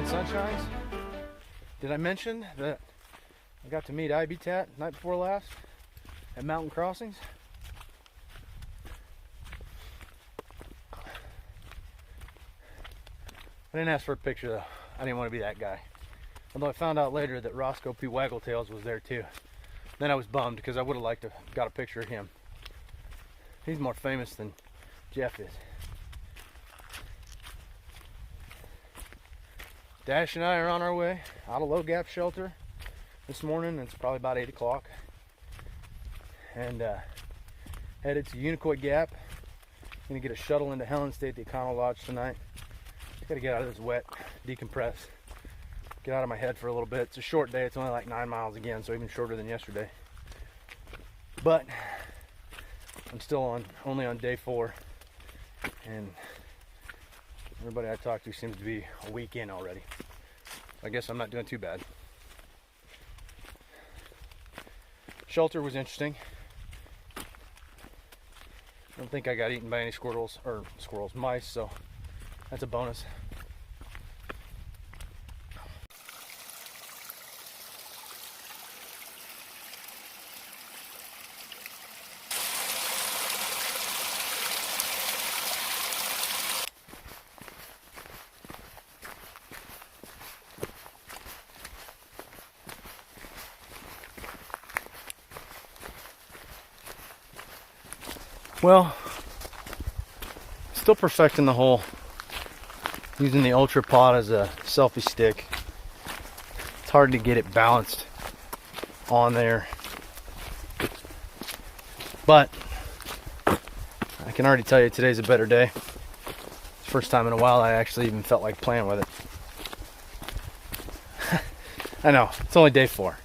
sunshines. Did I mention that I got to meet Habitat night before last at Mountain Crossings? I didn't ask for a picture though. I didn't want to be that guy. Although I found out later that Roscoe P. Waggletails was there too. Then I was bummed because I would have liked to have got a picture of him. He's more famous than Jeff is. Dash and I are on our way out of Low Gap Shelter this morning. It's probably about 8 o'clock. And headed to Unicoi Gap. Gonna get a shuttle into Helen, stay at the Econo Lodge tonight. Gotta get out of this wet, decompress, get out of my head for a little bit. It's a short day. It's only like 9 miles again, so even shorter than yesterday. But I'm still only on day 4, and everybody I talk to seems to be a week in already. I guess I'm not doing too bad. Shelter was interesting. I don't think I got eaten by any mice, so that's a bonus. Well, still perfecting the hole. Using the Ultra Pod as a selfie stick. It's hard to get it balanced on there. But I can already tell you today's a better day. First time in a while I actually even felt like playing with it. I know, it's only day 4.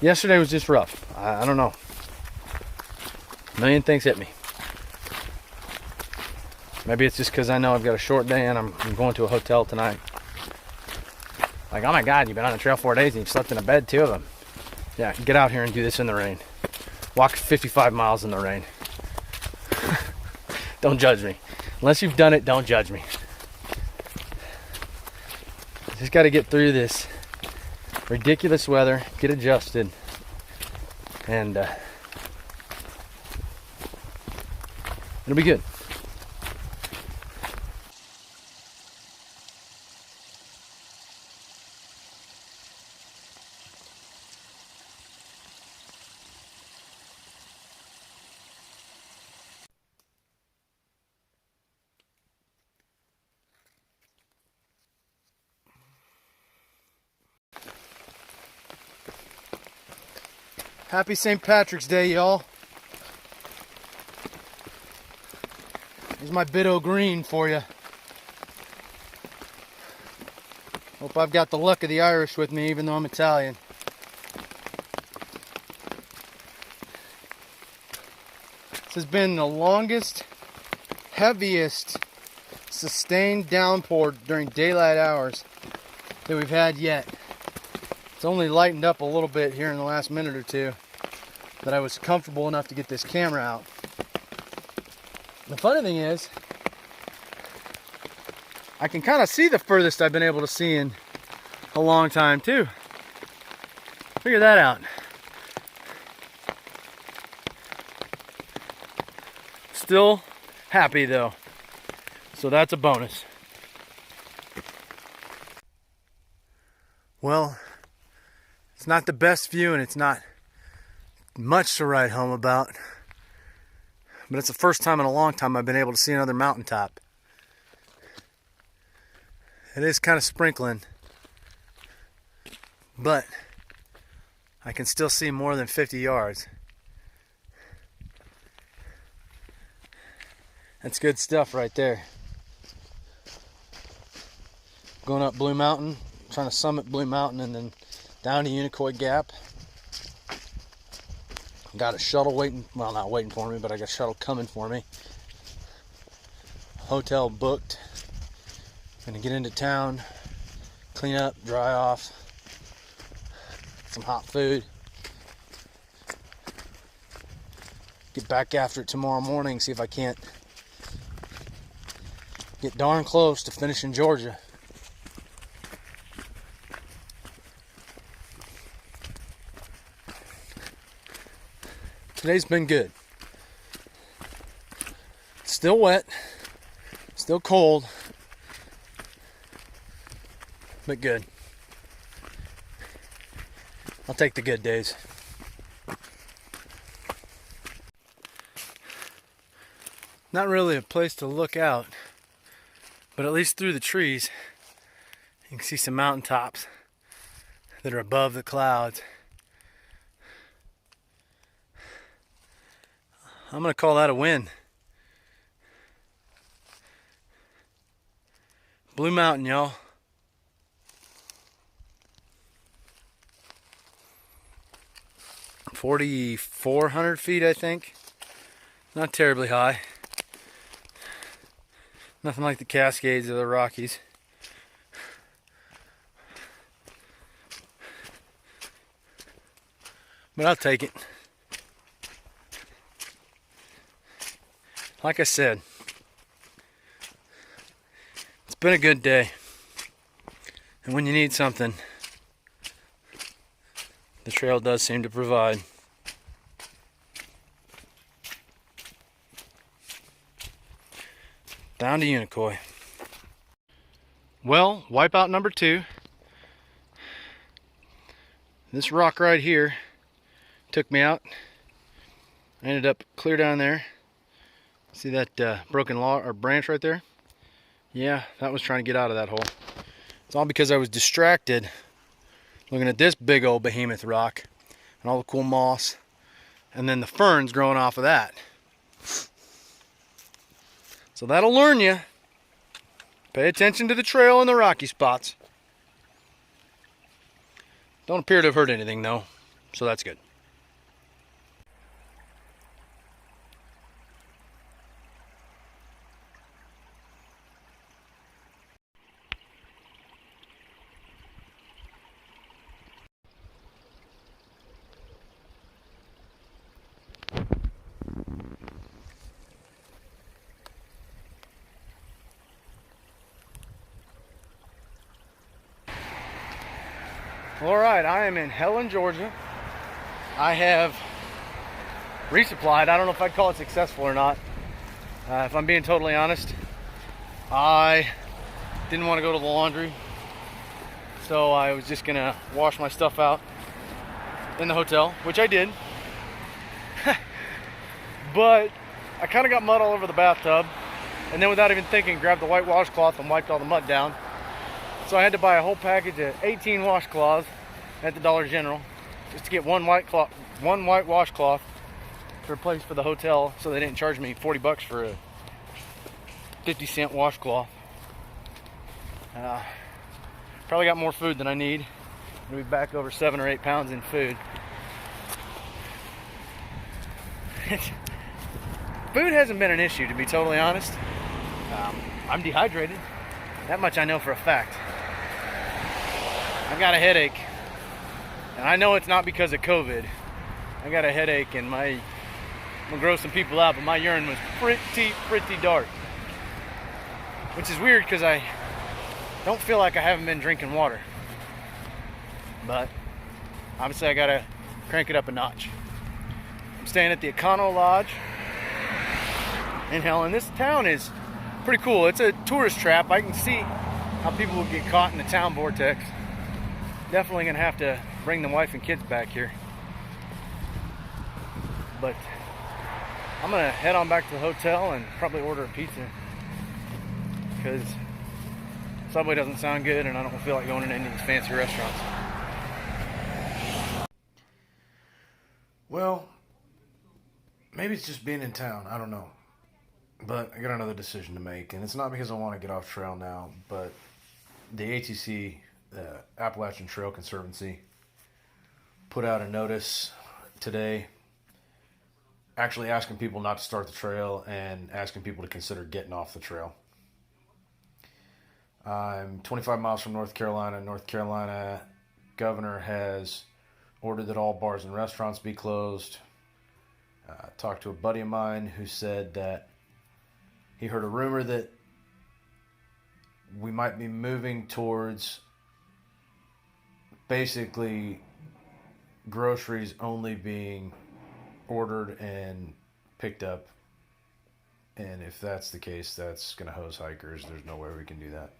Yesterday was just rough. I don't know. A million things hit me. Maybe it's just because I know I've got a short day and I'm going to a hotel tonight. Like, oh my God, you've been on the trail 4 days and you've slept in a bed 2 of them. Yeah, get out here and do this in the rain. Walk 55 miles in the rain. Don't judge me. Unless you've done it, don't judge me. Just got to get through this ridiculous weather, get adjusted, and it'll be good. Happy St. Patrick's Day, y'all. Here's my bit o' green for you. Hope I've got the luck of the Irish with me, even though I'm Italian. This has been the longest, heaviest, sustained downpour during daylight hours that we've had yet. It's only lightened up a little bit here in the last minute or two that I was comfortable enough to get this camera out. The funny thing is, I can kind of see the furthest I've been able to see in a long time too. Figure that out. Still happy though, so that's a bonus. Well, it's not the best view and it's not much to write home about, but it's the first time in a long time I've been able to see another mountaintop. It is kind of sprinkling, but I can still see more than 50 yards. That's good stuff right there. Going up Blue Mountain, trying to summit Blue Mountain and then down to Unicoi Gap. Got a shuttle waiting, well, not waiting for me, but I got a shuttle coming for me. Hotel booked. Gonna get into town, clean up, dry off, some hot food. Get back after it tomorrow morning, see if I can't Get darn close to finishing Georgia. Today's been good. Still wet, still cold, but good. I'll take the good days. Not really a place to look out, but at least through the trees, you can see some mountaintops that are above the clouds. I'm gonna call that a win. Blue Mountain, y'all. $4,400 feet, I think. Not terribly high. Nothing like the Cascades or the Rockies. But I'll take it. Like I said, it's been a good day. And when you need something, the trail does seem to provide. Down to Unicoi. Well, wipeout number 2. This rock right here took me out. I ended up clear down there. See that broken log or branch right there? Yeah, that was trying to get out of that hole. It's all because I was distracted looking at this big old behemoth rock and all the cool moss and then the ferns growing off of that. So that'll learn you. Pay attention to the trail and the rocky spots. Don't appear to have hurt anything though, so that's good. Alright, I am in Helen, Georgia. I have resupplied. I don't know if I'd call it successful or not. If I'm being totally honest, I didn't want to go to the laundry, so I was just gonna wash my stuff out in the hotel, which I did. But I kind of got mud all over the bathtub, and then without even thinking, grabbed the white washcloth and wiped all the mud down. So I had to buy a whole package of 18 washcloths at the Dollar General just to get one white washcloth to replace for the hotel, so they didn't charge me $40 for a 50-cent washcloth. Probably got more food than I need. I'll be back over 7 or 8 pounds in food. Food hasn't been an issue, to be totally honest. I'm dehydrated. That much I know for a fact. I've got a headache, and I know it's not because of COVID. I got a headache, and I'm gonna gross some people out, but my urine was pretty dark, which is weird because I don't feel like I haven't been drinking water. But obviously I gotta crank it up a notch. I'm staying at the Econo Lodge in Helen. This town is pretty cool. It's a tourist trap. I can see how people will get caught in the town vortex. Definitely gonna have to bring the wife and kids back here. But I'm gonna head on back to the hotel and probably order a pizza, because Subway doesn't sound good and I don't feel like going into any of these fancy restaurants. Well, maybe it's just being in town, I don't know. But I got another decision to make, and it's not because I want to get off trail now, but the ATC, the Appalachian Trail Conservancy, put out a notice today actually asking people not to start the trail and asking people to consider getting off the trail. I'm 25 miles from North Carolina. North Carolina governor has ordered that all bars and restaurants be closed. Talked to a buddy of mine who said that he heard a rumor that we might be moving towards basically groceries only being ordered and picked up. And if that's the case, that's going to hose hikers. There's no way we can do that.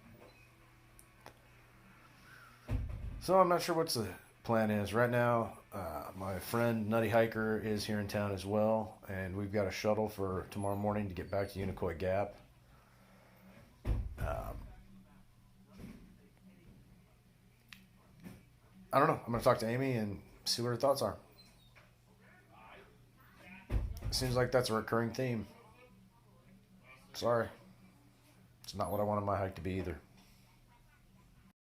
So I'm not sure what the plan is. Right now, my friend Nutty Hiker is here in town as well, and we've got a shuttle for tomorrow morning to get back to Unicoi Gap. I don't know. I'm going to talk to Amy and see what her thoughts are. Seems like that's a recurring theme. Sorry. It's not what I wanted my hike to be either.